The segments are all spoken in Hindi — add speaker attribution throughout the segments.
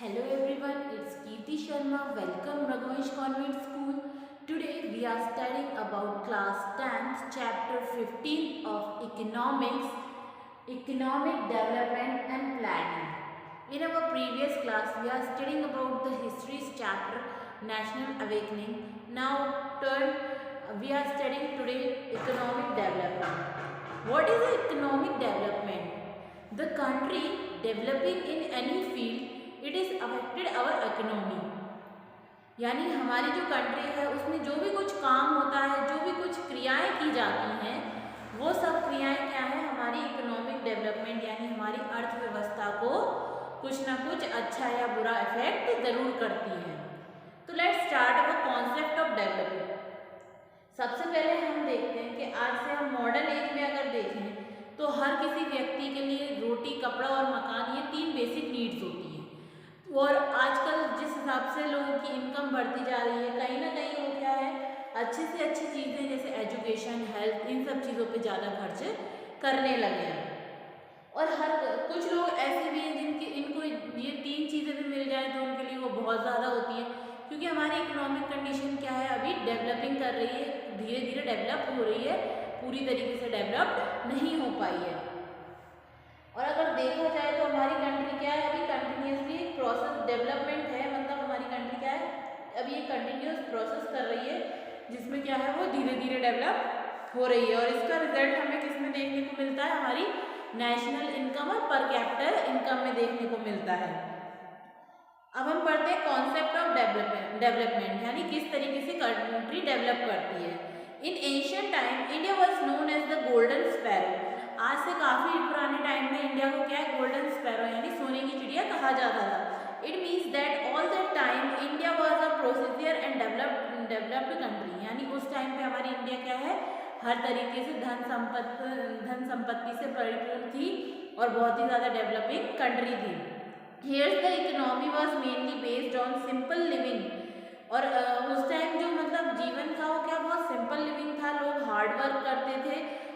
Speaker 1: Hello everyone, it's Kirti Sharma. Welcome Raghuvansh Convent School. Today we are studying about class 10th chapter 15 of economics, economic development and planning. In our previous class we are studying about the histories chapter national awakening. Now we are studying today economic development. What is economic development? The country developing in any field it is affected our economy. यानी हमारी जो कंट्री है उसमें जो भी कुछ काम होता है, जो भी कुछ क्रियाएं की जाती हैं, वो सब क्रियाएं क्या है हमारी इकोनॉमिक डेवलपमेंट यानी हमारी अर्थव्यवस्था को कुछ ना कुछ अच्छा या बुरा इफेक्ट जरूर करती हैं. तो let's start our concept of development. सबसे पहले हम देखते हैं कि आज से हम मॉडर्न एज में अगर देखें तो हर किसी व्यक्ति के लिए रोटी, कपड़ा और मकान ये 3 बेसिक नीड्स होती हैं. और आजकल जिस हिसाब से लोगों की इनकम बढ़ती जा रही है, कहीं ना कहीं वो क्या है अच्छी से अच्छी चीज़ें जैसे एजुकेशन, हेल्थ, इन सब चीज़ों पे ज़्यादा खर्च करने लगे हैं. और हर कुछ लोग ऐसे भी हैं जिनकी इनको ये 3 चीज़ें भी मिल जाए तो उनके लिए वो बहुत ज़्यादा होती है, क्योंकि हमारी इकोनॉमिक कंडीशन क्या है अभी डेवलपिंग कर रही है, धीरे धीरे डेवलप हो रही है, पूरी तरीके से डेवलप्ड नहीं हो पाई है. और अगर देखा जाए तो हमारी कंट्री क्या है अभी कंटिन्यूसली प्रोसेस डेवलपमेंट है, मतलब हमारी कंट्री क्या है अभी ये कंटिन्यूस प्रोसेस कर रही है जिसमें क्या है वो धीरे धीरे डेवलप हो रही है. और इसका रिजल्ट हमें किसमें देखने को मिलता है, हमारी नेशनल इनकम और पर कैपिटल इनकम में देखने को मिलता है. अब हम पढ़ते हैं कॉन्सेप्ट ऑफ डेवलपमेंट यानी किस तरीके से कंट्री डेवलप करती है. In ancient time India was known as the golden sparrow. आज से काफ़ी पुराने टाइम में इंडिया को क्या है गोल्डन स्पैरो यानी सोने की चिड़िया कहा जाता था. It means that all that time India was a procedure and developed country. यानी उस टाइम पे हमारी इंडिया क्या है हर तरीके से धन संपत्ति से परिपूर्ण थी और बहुत ही ज़्यादा डेवलपिंग कंट्री थी. Here's the economy was mainly based on simple living. और उस टाइम जो मतलब जीवन था वो क्या बहुत सिंपल लिविंग था, लोग हार्ड वर्क करते थे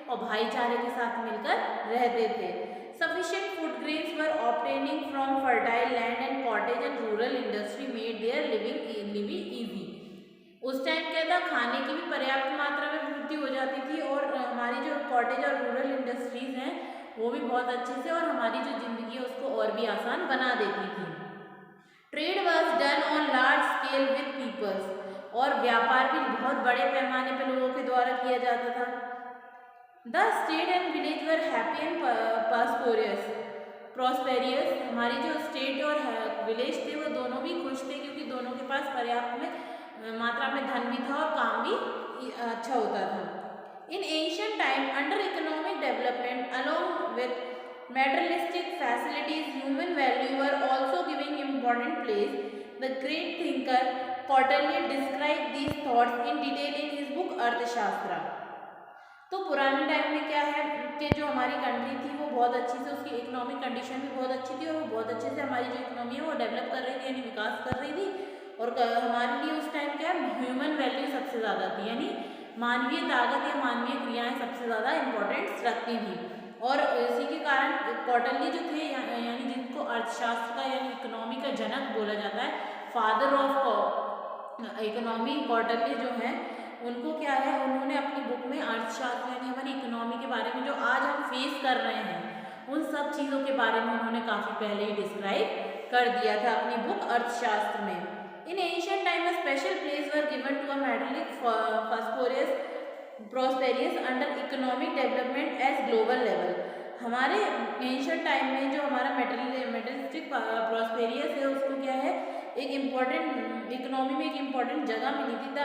Speaker 1: और भाईचारे के साथ मिलकर रहते थे. Sufficient food grains were obtaining from fertile land and cottage and rural industry made their living easy. उस टाइम क्या था खाने की भी पर्याप्त मात्रा में पूर्ति हो जाती थी और हमारी जो कॉटेज और रूरल इंडस्ट्रीज हैं वो भी बहुत अच्छे से और हमारी जो ज़िंदगी है उसको और भी आसान बना देती थी. Trade was done on large scale with peoples. और व्यापार भी बहुत बड़े पैमाने पर लोगों के द्वारा किया जाता था. The state and village were happy and prosperous. हमारी जो स्टेट और विलेज थे वो दोनों भी खुश थे क्योंकि दोनों के पास पर्याप्त में मात्रा में धन भी था और काम भी अच्छा होता था. In ancient time, under economic development, along with materialistic facilities, human value were also giving important place. The great thinker Kautilya described these thoughts in detail in his book अर्थशास्त्र. तो पुराने टाइम में क्या है कि जो हमारी कंट्री थी वो बहुत अच्छी से उसकी इकोनॉमिक कंडीशन भी बहुत अच्छी थी और वो बहुत अच्छे से हमारी जो इकोनॉमी है वो डेवलप कर रही थी यानी विकास कर रही थी. और हमारे लिए उस टाइम क्या ह्यूमन वैल्यू सबसे ज़्यादा थी यानी मानवीय ताकत या मानवीय क्रियाएं सबसे ज़्यादा इम्पोर्टेंस रखती थी. और इसी के कारण कौटिल्य जो थे यानी जिनको अर्थशास्त्र का यानी इकोनॉमी का जनक बोला जाता है, फादर ऑफ इकोनॉमी कौटिल्य जो हैं उनको क्या है उन्होंने अपनी बुक में अर्थशास्त्र यानी हमारी इकोनॉमी के बारे में जो आज हम फेस कर रहे हैं उन सब चीज़ों के बारे में उन्होंने काफ़ी पहले ही डिस्क्राइब कर दिया था अपनी बुक अर्थशास्त्र में. In ancient time, a special place were given to a metallic phosphorus prosperous under economic development as global level. हमारे एंशियंट टाइम में जो हमारा मेटलिस्टिक प्रॉस्पेरियस है उसको क्या है एक इम्पॉर्टेंट इकोनॉमी में एक इम्पॉर्टेंट जगह मिली थी. The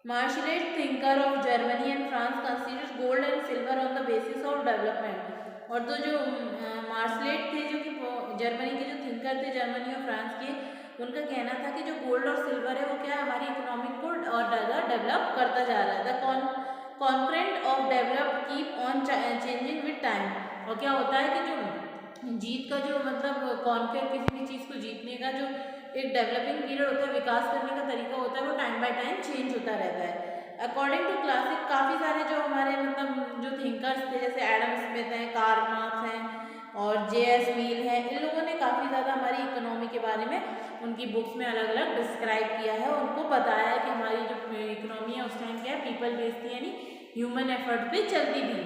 Speaker 1: mercantilist thinker of Germany and France considers gold and silver on the basis of development. और तो जो मार्शलेट थे जो कि जर्मनी के जो थिंकर थे जर्मनी और फ्रांस के, उनका कहना था कि जो गोल्ड और सिल्वर है वो क्या है हमारी इकोनॉमिक को और ज़्यादा डेवलप करता जा रहा है. The concurrent of develop keep on changing with time. और क्या होता है कि जो जीत का जो मतलब कॉन्कर किसी भी चीज़ को जीतने का जो एक डेवलपिंग पीरियड होता है, विकास करने का तरीका होता है, वो टाइम बाय टाइम चेंज होता रहता है. अकॉर्डिंग टू क्लासिक काफ़ी सारे जो हमारे मतलब जो थिंकर्स थे जैसे एडम स्मिथ हैं, कार्ल मार्क्स हैं और J.S. मिल है, इन लोगों ने काफ़ी ज़्यादा ज़्यादा हमारी इकोनॉमी के बारे में उनकी बुक्स में अलग अलग डिस्क्राइब किया है, उनको बताया है कि हमारी जो इकोनॉमी है उस टाइम क्या है, पीपल बेस्ड थी, यानी ह्यूमन एफर्ट पे चलती थी।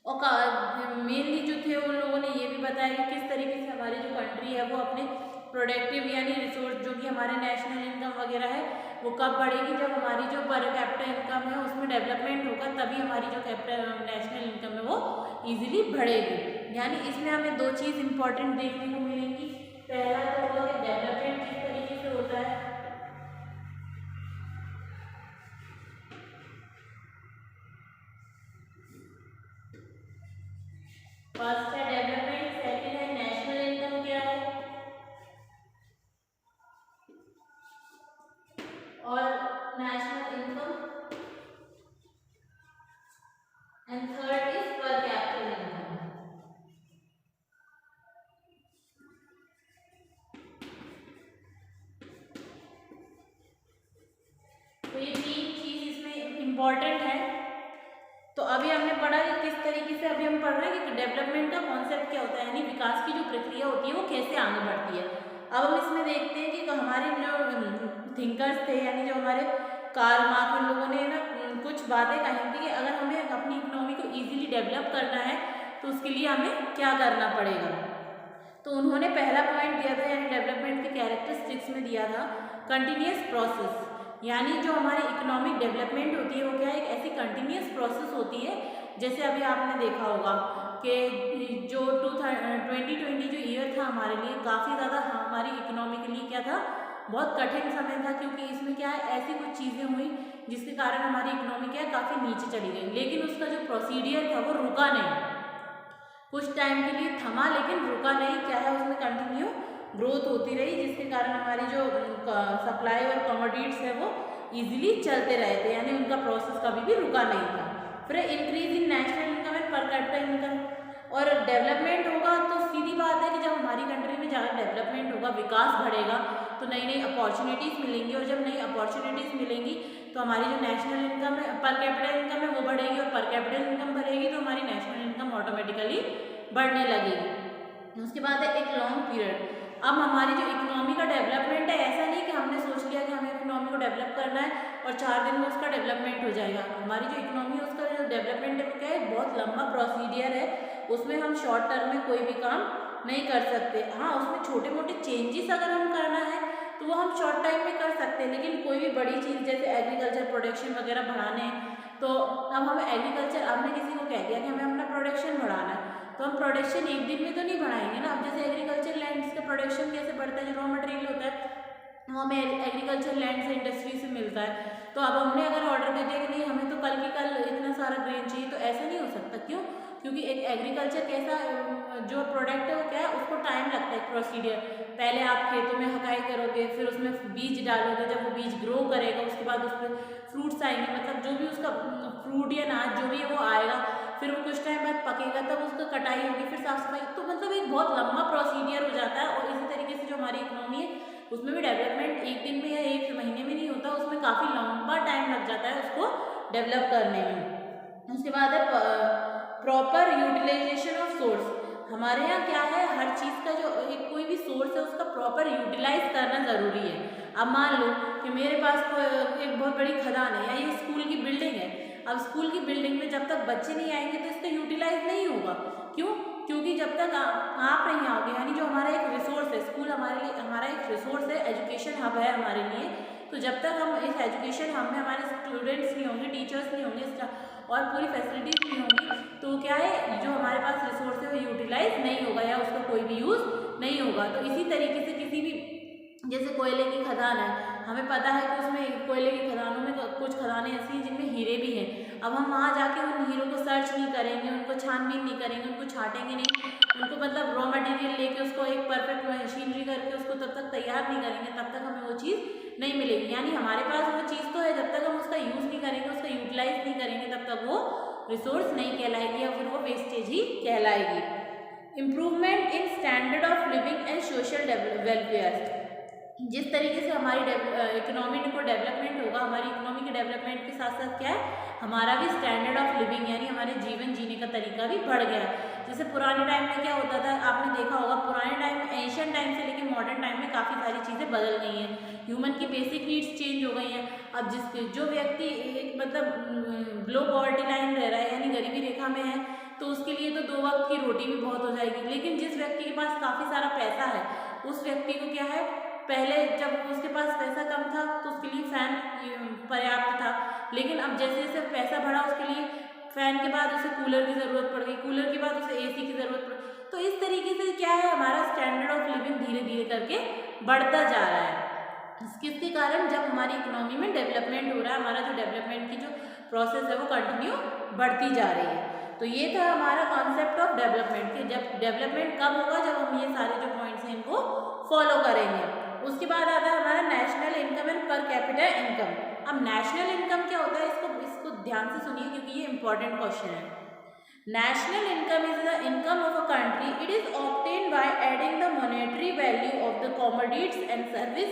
Speaker 1: और मेनली जो थे उन लोगों ने ये भी बताया कि किस तरीके से हमारी जो कंट्री है वो अपने प्रोडक्टिव यानी रिसोर्स जो कि हमारे नेशनल इनकम वगैरह है वो कब बढ़ेगी, जब हमारी जो पर कैपिटल इनकम है उसमें डेवलपमेंट होगा, तभी हमारी जो नेशनल इनकम है वो इजीली बढ़ेगी। यानी इसमें हमें दो चीज़ इंपॉर्टेंट देखने को मिलेंगी। पहला तो होगा कि डेवलपमेंट किस तरीके से होता है, फर्स्ट है डेवलपमेंट, सेकंड है नेशनल इनकम क्या है, और national income, and third is पर कैपिटल इनकम। तो ये तीन चीज इसमें इम्पॉर्टेंट है। तो अभी हमने पढ़ा कि किस तरीके से, अभी हम पढ़ रहे हैं कि डेवलपमेंट का कॉन्सेप्ट क्या होता है, यानी विकास की जो प्रक्रिया होती है वो कैसे आगे बढ़ती है। अब हम इसमें देखते हैं कि हमारे जो थिंकर्स थे, यानी जो हमारे कार्ल मार्क्स, उन लोगों ने ना कुछ बातें कही थी कि अगर हमें अपनी इकोनॉमी को इजीली डेवलप करना है तो उसके लिए हमें क्या करना पड़ेगा। तो उन्होंने पहला पॉइंट दिया था, यानी डेवलपमेंट के कैरेक्टरिस्टिक्स में दिया था कंटिन्यूअस प्रोसेस, यानी जो हमारी इकोनॉमिक डेवलपमेंट होती है वो क्या है, एक ऐसी कंटिन्यूअस प्रोसेस होती है। जैसे अभी आपने देखा होगा कि जो 2020 जो ईयर था हमारे लिए काफ़ी ज़्यादा हमारी इकोनॉमी के लिए क्या था, बहुत कठिन समय था, क्योंकि इसमें क्या है ऐसी कुछ चीज़ें हुई जिसके कारण हमारी इकोनॉमी क्या है काफ़ी नीचे चली गई, लेकिन उसका जो प्रोसीडियर था वो रुका नहीं, कुछ टाइम के लिए थमा लेकिन रुका नहीं, क्या है उसमें कंटिन्यू ग्रोथ होती रही, जिसके कारण हमारी जो सप्लाई और कमोडिटीज है वो इजीली चलते रहे थे, यानी उनका प्रोसेस कभी भी रुका नहीं था। फिर increase in national income and पर कैपिटल इनकम, और डेवलपमेंट होगा तो सीधी बात है कि जब हमारी कंट्री में ज़्यादा डेवलपमेंट होगा, विकास बढ़ेगा, तो नई नई अपॉर्चुनिटीज़ मिलेंगी, और जब नई अपॉर्चुनिटीज़ मिलेंगी तो हमारी जो नेशनल इनकम है, पर कैपिटल इनकम है वो बढ़ेगी, और पर कैपिटल इनकम बढ़ेगी तो हमारी नेशनल इनकम ऑटोमेटिकली बढ़ने लगेगी। उसके बाद है एक लॉन्ग पीरियड। अब हमारी जो इकोनॉमी का डेवलपमेंट है, ऐसा नहीं कि हमने सोच लिया कि हमें इकोनॉमी को डेवलप करना है और 4 दिन में उसका डेवलपमेंट हो जाएगा। हमारी जो इकोनॉमी है उसका जो डेवलपमेंट है वो क्या है, बहुत लंबा प्रोसीडियर है, उसमें हम शॉर्ट टर्म में कोई भी काम नहीं कर सकते। हाँ, उसमें छोटे मोटे चेंजेस अगर हम करना है तो वो हम शॉर्ट टाइम में कर सकते हैं, लेकिन कोई भी बड़ी चीज़ जैसे एग्रीकल्चर प्रोडक्शन वगैरह बढ़ाने हैं, तो अब हम एग्रीकल्चर, आपने किसी को कह दिया कि हमें अपना प्रोडक्शन बढ़ाना है, तो हम प्रोडक्शन एक दिन में तो नहीं बढ़ाएंगे ना। अब जैसे एग्रीकल्चर लैंड का प्रोडक्शन कैसे बढ़ता है, जो रॉ मटेरियल होता है वो हमें एग्रीकल्चर लैंड से, इंडस्ट्री से मिलता है, तो अब हमने अगर ऑर्डर दे दिया कि नहीं हमें तो कल की कल इतना सारा ग्रेन चाहिए, तो ऐसा नहीं हो सकता। क्यों? क्योंकि एक एग्रीकल्चर कैसा जो प्रोडक्ट है वो क्या है, उसको टाइम लगता है, प्रोसीडियर। पहले आप खेतों में हकाई करोगे, फिर उसमें बीज डालोगे, जब वो बीज ग्रो करेगा उसके बाद उस पर फ्रूट्स आएंगे, मतलब जो भी उसका फ्रूट या अनाज जो भी है वो आएगा, फिर वो कुछ टाइम बाद पकेगा, तब उसका कटाई होगी, फिर साफ सफाई, तो मतलब एक बहुत लंबा प्रोसीडियर हो जाता है। और इसी तरीके से जो हमारी इकोनॉमी है उसमें भी डेवलपमेंट एक दिन में या एक महीने में नहीं होता, उसमें काफ़ी लंबा टाइम लग जाता है उसको डेवलप करने में। उसके बाद है प्रॉपर यूटिलाइजेशन ऑफ सोर्स। हमारे यहाँ क्या है, हर चीज़ का जो एक कोई भी सोर्स है उसका प्रॉपर यूटिलाइज करना ज़रूरी है। अब मान लो कि मेरे पास एक बहुत बड़ी खदान है या ये स्कूल की बिल्डिंग है, अब स्कूल की बिल्डिंग में जब तक बच्चे नहीं आएंगे तो इसका यूटिलाइज नहीं होगा। क्यों? क्योंकि जब तक आप नहीं आओगे, यानी जो हमारा एक रिसोर्स है, स्कूल हमारे लिए हमारा एक रिसोर्स है, एजुकेशन हब है हमारे लिए, तो जब तक हम इस एजुकेशन हब में हमारे स्टूडेंट्स नहीं होंगे, टीचर्स नहीं होंगे और पूरी फैसिलिटीज़ नहीं होंगी, तो क्या है जो हमारे पास रिसोर्स है वो यूटिलाइज नहीं होगा या उसका कोई भी यूज़ नहीं होगा। तो इसी तरीके से किसी भी, जैसे कोयले की खदान है, हमें पता है कि उसमें कोयले की खदानों में कुछ खदानें ऐसी हैं जिनमें हीरे भी हैं। अब हम वहाँ जाके उन हीरों को सर्च नहीं करेंगे, उनको छानबीन नहीं करेंगे, उनको छाटेंगे नहीं, उनको मतलब रॉ मटेरियल लेके उसको एक परफेक्ट मशीनरी करके उसको तब तक तैयार नहीं करेंगे, तब तक हमें वो चीज़ नहीं मिलेगी। यानी हमारे पास वो चीज़ तो है, जब तक हम उसका यूज़ नहीं करेंगे, उसका यूटिलाइज नहीं करेंगे, तब तक वो रिसोर्स नहीं कहलाएगी या फिर वो वेस्टेज ही कहलाएगी। Improvement in standard of living and social welfare. जिस तरीके से हमारी इकोनॉमी को डेवलपमेंट होगा, हमारी इकोनॉमी के डेवलपमेंट के साथ साथ क्या है, हमारा भी स्टैंडर्ड ऑफ लिविंग यानी हमारे जीवन जीने का तरीका भी बढ़ गया है। जैसे पुराने टाइम में क्या होता था, आपने देखा होगा पुराने टाइम में, एशियन टाइम से लेकर मॉडर्न टाइम में काफ़ी सारी चीज़ें बदल गई हैं, ह्यूमन की बेसिक नीड्स चेंज हो गई हैं। अब जो व्यक्ति एक मतलब लो पॉवर्टी लाइन रह रहा है यानी गरीबी रेखा में है, तो उसके लिए तो 2 वक्त की रोटी भी बहुत हो जाएगी। लेकिन जिस व्यक्ति के पास काफ़ी सारा पैसा है, उस व्यक्ति को क्या है, पहले जब उसके पास पैसा कम था तो उसके लिए फैन पर्याप्त था, लेकिन अब जैसे जैसे पैसा बढ़ा उसके लिए फैन के बाद उसे कूलर की ज़रूरत पड़ गई, कूलर के बाद उसे एसी की ज़रूरत पड़ गई। तो इस तरीके से क्या है, हमारा स्टैंडर्ड ऑफ लिविंग धीरे धीरे करके बढ़ता जा रहा है। किसके कारण, जब हमारी इकोनॉमी में डेवलपमेंट हो रहा है, हमारा जो डेवलपमेंट की जो प्रोसेस है वो कंटिन्यू बढ़ती जा रही है। तो ये था हमारा कॉन्सेप्ट ऑफ डेवलपमेंट कि जब डेवलपमेंट कब होगा, जब हम ये सारे जो पॉइंट्स हैं इनको फॉलो करेंगे। उसके बाद आता है हमारा national income and per capita income. अब नेशनल इनकम क्या होता है, इसको ध्यान से सुनिए क्योंकि ये इंपॉर्टेंट क्वेश्चन है। National income is the income of a country, it is obtained by adding the monetary value of the commodities and service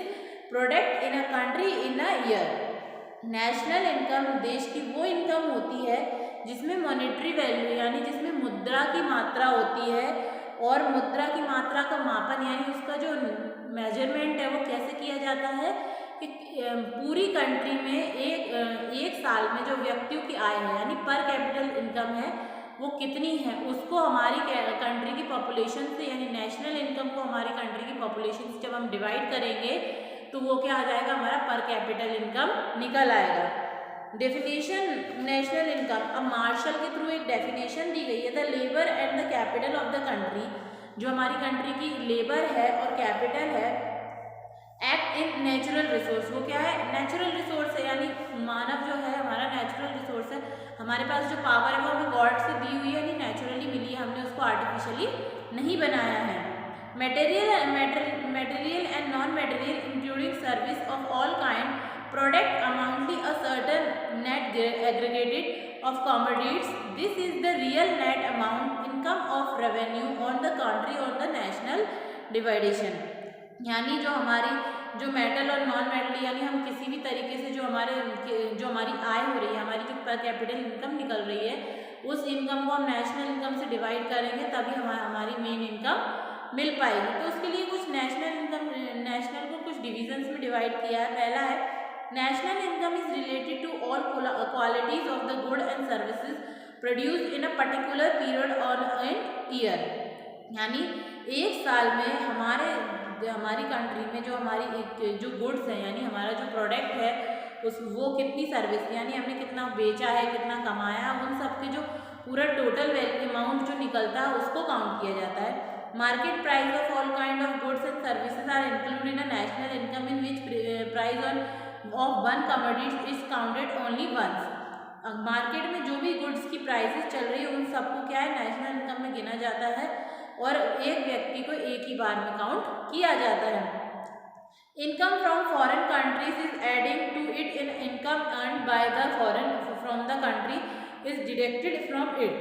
Speaker 1: product in a country in a year. National income देश की वो इनकम होती है जिसमें मॉनेटरी वैल्यू यानी जिसमें मुद्रा की मात्रा होती है, और मुद्रा की मात्रा का मापन यानी उसका जो मेजरमेंट है वो कैसे किया जाता है कि पूरी कंट्री में एक साल में जो व्यक्तियों की आय है यानी पर कैपिटल इनकम है वो कितनी है, उसको हमारी कंट्री की पॉपुलेशन से यानी नेशनल इनकम को हमारी कंट्री की पॉपुलेशन से जब हम डिवाइड करेंगे तो वो क्या आ जाएगा, हमारा पर कैपिटल इनकम निकल आएगा। डेफिनेशन नेशनल इनकम, अब मार्शल के थ्रू एक डेफिनेशन दी गई है, the labour and the capital of the country, जो हमारी कंट्री की लेबर है और कैपिटल है, एक्ट इन नेचुरल रिसोर्स, वो क्या है, नेचुरल रिसोर्स है, यानी मानव जो है हमारा नेचुरल रिसोर्स है, हमारे पास जो पावर है वो हमें गॉड से दी हुई है यानी नेचुरली मिली है, हमने उसको आर्टिफिशियली नहीं बनाया है। Material and non material including service of all kind product annually a certain net aggregated of commodities, this is the real net amount income of revenue on the country on the national डिवाइडेशन। यानी जो मेटल और नॉन मेटल यानी हम किसी भी तरीके से जो हमारी आय हो रही है, हमारी जो पर कैपिटल इनकम निकल रही है, उस इनकम को हम नेशनल इनकम से डिवाइड करेंगे तभी हमारी मेन इनकम मिल पाएगी। तो उसके लिए कुछ नेशनल को कुछ डिविजन्स में डिवाइड किया है। पहला है national income is related to all qualities of the good and services produced in a particular period on an year, यानी एक साल में हमारी कंट्री में जो गुड्स हैं यानी हमारा जो प्रोडक्ट है वो कितनी सर्विस यानी हमने कितना बेचा है, कितना कमाया, उन सब के जो पूरा टोटल अमाउंट जो निकलता है उसको काउंट किया जाता है। Market price of all kind of goods and services are included in a national income in which price of one commodity is counted only once. Market में जो भी गुड्स की प्राइसेस चल रही है उन सबको क्या है, नेशनल इनकम में गिना जाता है और एक व्यक्ति को एक ही बार में काउंट किया जाता है। Income from foreign countries is adding to it in income earned by the foreign from the country is deducted from it.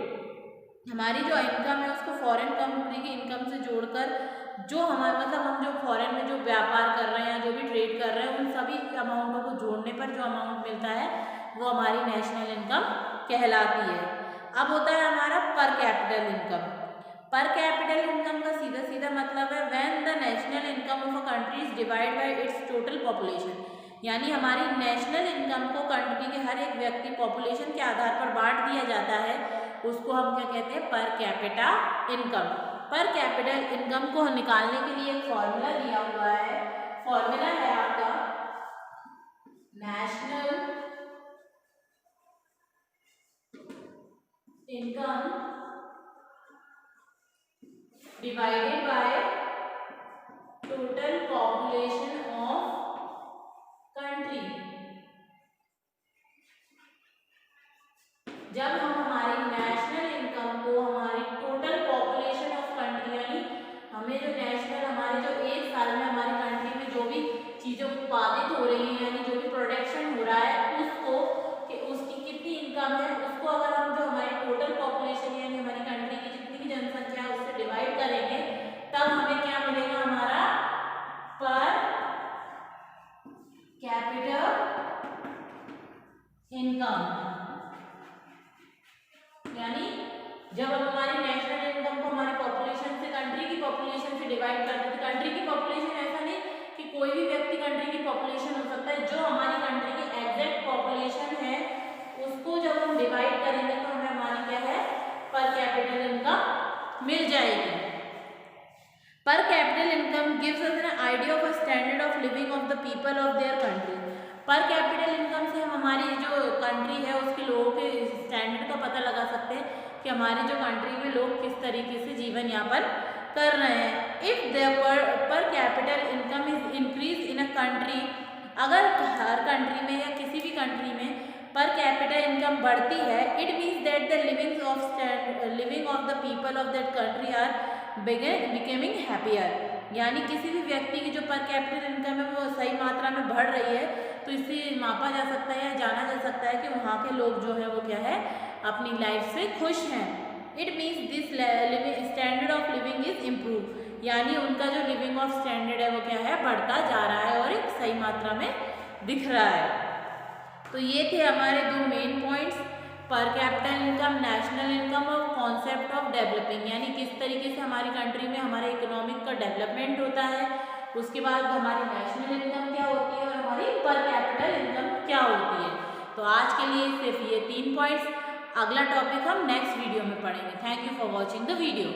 Speaker 1: हमारी जो इनकम है उसको फॉरेन कंट्री की इनकम से जोड़कर जो हम जो फॉरेन में जो व्यापार कर रहे हैं, जो भी ट्रेड कर रहे हैं, उन सभी अमाउंटों को जोड़ने पर जो अमाउंट मिलता है वो हमारी नेशनल इनकम कहलाती है। अब होता है हमारा पर कैपिटल इनकम। पर कैपिटल इनकम का सीधा सीधा मतलब है when the national income of a country is divide by it's total population, यानी हमारी नेशनल इनकम को कंट्री के हर एक व्यक्ति पॉपुलेशन के आधार पर बांट दिया जाता है, उसको हम क्या कहते हैं, पर कैपिटा इनकम। पर कैपिटल इनकम को निकालने के लिए एक फॉर्मूला दिया हुआ है, फॉर्मूला है आपका national income divided by total population of country. जब हम हमारी नेशनल इनकम को हमारी टोटल पॉपुलेशन ऑफ कंट्री यानी हमें जो नेशनल हमारे जो एक साल में हमारी कंट्री में जो भी चीज़ें उत्पादित हो रही हैं यानी जो भी प्रोडक्शन हो रहा है उसको कि उसकी कितनी इनकम है उसको अगर हम जो हमारी टोटल पॉपुलेशन यानी हमारी कंट्री की जितनी भी जनसंख्या है उससे डिवाइड करेंगे तब हमें क्या मिलेगा, हमारा पर मिल जाएगी। पर capital income gives us an idea of a standard of living of the people of their country. पर कैपिटल इनकम से हम हमारी जो कंट्री है उसके लोगों के स्टैंडर्ड का पता लगा सकते हैं कि हमारी जो कंट्री में लोग किस तरीके से जीवन यापन कर रहे हैं। इफ द पर capital income is increase in a country, अगर हर कंट्री में या किसी भी कंट्री में पर कैपिटल इनकम बढ़ती है, it means that the living of the people of that country are becoming happier. यानी किसी भी व्यक्ति की जो पर कैपिटल इनकम है वो सही मात्रा में बढ़ रही है, तो इससे मापा जा सकता है या जाना जा सकता है कि वहाँ के लोग जो है वो क्या है, अपनी लाइफ से खुश हैं। It means this standard of living is improve, यानी उनका जो लिविंग ऑफ स्टैंडर्ड है वो क्या है, बढ़ता जा रहा है और एक सही मात्रा में दिख रहा है। तो ये थे हमारे दो मेन पॉइंट्स, पर कैपिटल इनकम, नेशनल इनकम और कॉन्सेप्ट ऑफ डेवलपिंग, यानी किस तरीके से हमारी कंट्री में हमारे इकोनॉमिक का डेवलपमेंट होता है, उसके बाद हमारी नेशनल इनकम क्या होती है और हमारी पर कैपिटल इनकम क्या होती है। तो आज के लिए सिर्फ ये 3 पॉइंट्स, अगला टॉपिक हम नेक्स्ट वीडियो में पढ़ेंगे। Thank you for watching the video.